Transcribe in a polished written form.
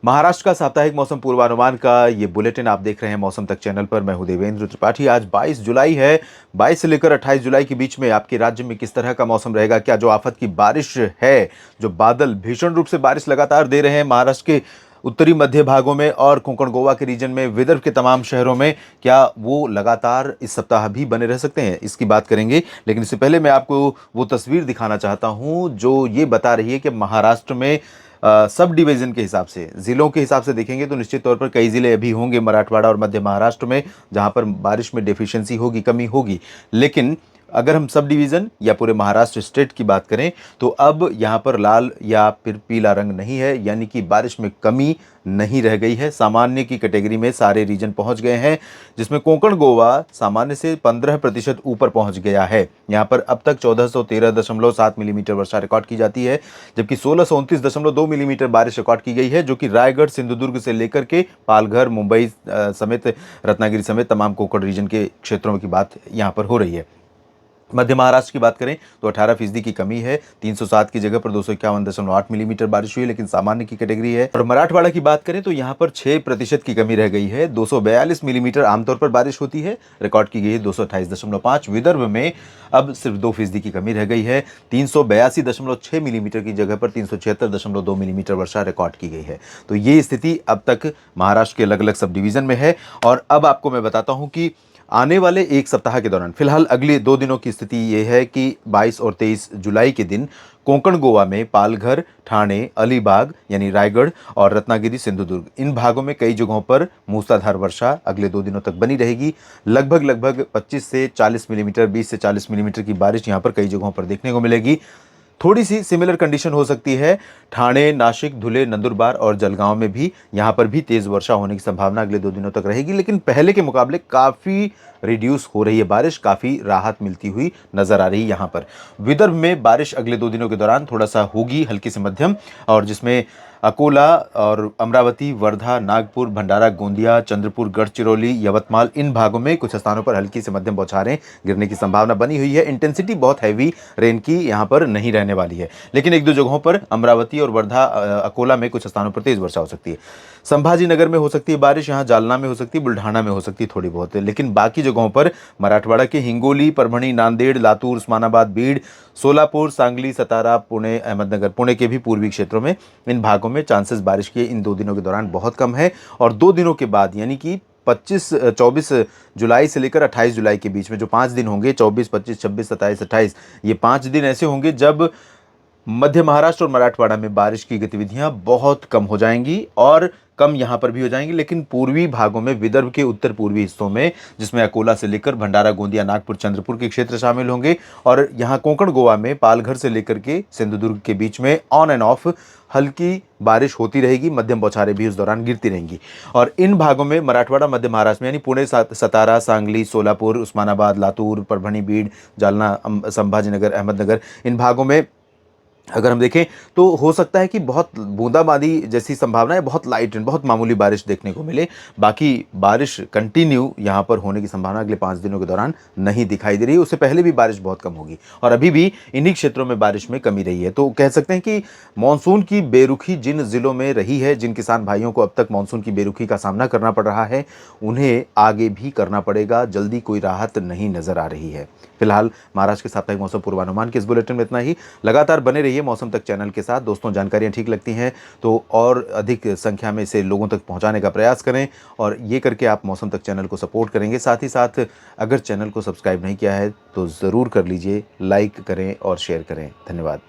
महाराष्ट्र का साप्ताहिक मौसम पूर्वानुमान का ये बुलेटिन आप देख रहे हैं मौसम तक चैनल पर। मैं हूं देवेंद्र त्रिपाठी। आज 22 जुलाई है। 22 से लेकर 28 जुलाई के बीच में आपके राज्य में किस तरह का मौसम रहेगा, क्या जो आफत की बारिश है, जो बादल भीषण रूप से बारिश लगातार दे रहे हैं महाराष्ट्र के उत्तरी मध्य भागों में और कोंकण गोवा के रीजन में, विदर्भ के तमाम शहरों में, क्या वो लगातार इस सप्ताह भी बने रह सकते हैं, इसकी बात करेंगे। लेकिन इससे पहले मैं आपको वो तस्वीर दिखाना चाहता हूं जो ये बता रही है कि महाराष्ट्र में सब डिवीजन के हिसाब से, जिलों के हिसाब से देखेंगे तो निश्चित तौर पर कई जिले अभी होंगे मराठवाड़ा और मध्य महाराष्ट्र में जहां पर बारिश में डेफिशिएंसी होगी, कमी होगी। लेकिन अगर हम सब डिवीज़न या पूरे महाराष्ट्र स्टेट की बात करें तो अब यहाँ पर लाल या फिर पीला रंग नहीं है, यानी कि बारिश में कमी नहीं रह गई है। सामान्य की कैटेगरी में सारे रीजन पहुंच गए हैं, जिसमें कोंकण गोवा सामान्य से 15% ऊपर पहुंच गया है। यहाँ पर अब तक 1413.7 मिलीमीटर वर्षा रिकॉर्ड की जाती है, जबकि 1629.2 मिलीमीटर बारिश रिकॉर्ड की गई है, जो कि रायगढ़, सिंधुदुर्ग से लेकर के पालघर, मुंबई समेत, रत्नागिरी समेत तमाम कोंकण रीजन के क्षेत्रों की बात यहाँ पर हो रही है। मध्य महाराष्ट्र की बात करें तो 18% की कमी है। 307 की जगह पर 251.8 मिलीमीटर बारिश हुई, लेकिन सामान्य की कैटेगरी है। और मराठवाड़ा की बात करें तो यहाँ पर 6% की कमी रह गई है। 242 मिलीमीटर आमतौर पर बारिश होती है, रिकॉर्ड की गई है 228.5। विदर्भ में अब सिर्फ 2% की कमी रह गई है। 382.6 मिलीमीटर की जगह पर 376.2 मिलीमीटर वर्षा रिकॉर्ड की गई है। तो ये स्थिति अब तक महाराष्ट्र के अलग अलग सब डिवीजन में है। और अब आपको मैं बताता हूँ कि आने वाले एक सप्ताह के दौरान, फिलहाल अगले 2 दिनों की स्थिति ये है कि 22 और 23 जुलाई के दिन कोंकण गोवा में पालघर, ठाणे, अलीबाग यानी रायगढ़ और रत्नागिरी, सिंधुदुर्ग, इन भागों में कई जगहों पर मूसलाधार वर्षा अगले 2 दिनों तक बनी रहेगी। लगभग 25 से 40 मिलीमीटर, 20 से 40 मिलीमीटर की बारिश यहाँ पर कई जगहों पर देखने को मिलेगी। थोड़ी सी सिमिलर कंडीशन हो सकती है ठाणे, नासिक, धुले, नंदुरबार और जलगांव में भी। यहाँ पर भी तेज वर्षा होने की संभावना अगले 2 दिनों तक रहेगी, लेकिन पहले के मुकाबले काफ़ी रिड्यूस हो रही है बारिश, काफ़ी राहत मिलती हुई नजर आ रही है। यहाँ पर विदर्भ में बारिश अगले 2 दिनों के दौरान थोड़ा सा होगी, हल्की से मध्यम, और जिसमें अकोला और अमरावती, वर्धा, नागपुर, भंडारा, गोंदिया, चंद्रपुर, गढ़चिरौली, यवतमाल, इन भागों में कुछ स्थानों पर हल्की से मध्यम बौछारें गिरने की संभावना बनी हुई है। इंटेंसिटी बहुत हैवी रेन की यहाँ पर नहीं रहने वाली है, लेकिन 1-2 जगहों पर अमरावती और वर्धा, अकोला में कुछ स्थानों पर तेज वर्षा हो सकती है। संभाजी नगर में हो सकती है बारिश, यहाँ जालना में हो सकती है, बुल्ढाना में हो सकती है थोड़ी बहुत, लेकिन बाकी जगहों पर मराठवाड़ा के हिंगोली, परभणी, नांदेड़, लातूर, उस्मानाबाद, बीड़, सोलापुर, सांगली, सतारा, पुणे, अहमदनगर, पुणे के भी पूर्वी क्षेत्रों में, इन भागों में चांसेस बारिश के इन 2 दिनों के दौरान बहुत कम है। और 2 दिनों के बाद यानी कि 24 जुलाई से लेकर 28 जुलाई के बीच में जो 5 दिन होंगे, 24, 25, 26, 27, 28, ये 5 दिन ऐसे होंगे जब मध्य महाराष्ट्र और मराठवाड़ा में बारिश की गतिविधियां बहुत कम हो जाएंगी, और कम यहां पर भी हो जाएंगी, लेकिन पूर्वी भागों में, विदर्भ के उत्तर पूर्वी हिस्सों में, जिसमें अकोला से लेकर भंडारा, गोंदिया, नागपुर, चंद्रपुर के क्षेत्र शामिल होंगे, और यहां कोंकण गोवा में पालघर से लेकर के सिंधुदुर्ग के बीच में ऑन एंड ऑफ हल्की बारिश होती रहेगी, मध्यम बौछारें भी उस दौरान गिरती रहेंगी। और इन भागों में मराठवाड़ा, मध्य महाराष्ट्र में यानी पुणे, सतारा, सांगली, सोलापुर, उस्मानाबाद, लातूर, परभणी, बीड़, जालना, संभाजीनगर, अहमदनगर, इन भागों में अगर हम देखें तो हो सकता है कि बहुत बूंदाबांदी जैसी संभावना है, बहुत लाइट एंड बहुत मामूली बारिश देखने को मिले। बाकी बारिश कंटिन्यू यहाँ पर होने की संभावना अगले 5 दिनों के दौरान नहीं दिखाई दे रही है। उससे पहले भी बारिश बहुत कम होगी, और अभी भी इन्हीं क्षेत्रों में बारिश में कमी रही है। तो कह सकते हैं कि मानसून की बेरुखी जिन जिलों में रही है, जिन किसान भाइयों को अब तक मानसून की बेरुखी का सामना करना पड़ रहा है, उन्हें आगे भी करना पड़ेगा। जल्दी कोई राहत नहीं नजर आ रही है। फिलहाल महाराष्ट्र के साप्ताहिक मौसम पूर्वानुमान के इस बुलेटिन में इतना ही। लगातार बने रहिए मौसम तक चैनल के साथ। दोस्तों, जानकारियां ठीक लगती हैं तो और अधिक संख्या में इसे लोगों तक पहुंचाने का प्रयास करें, और ये करके आप मौसम तक चैनल को सपोर्ट करेंगे। साथ ही साथ अगर चैनल को सब्सक्राइब नहीं किया है तो ज़रूर कर लीजिए, लाइक करें और शेयर करें। धन्यवाद।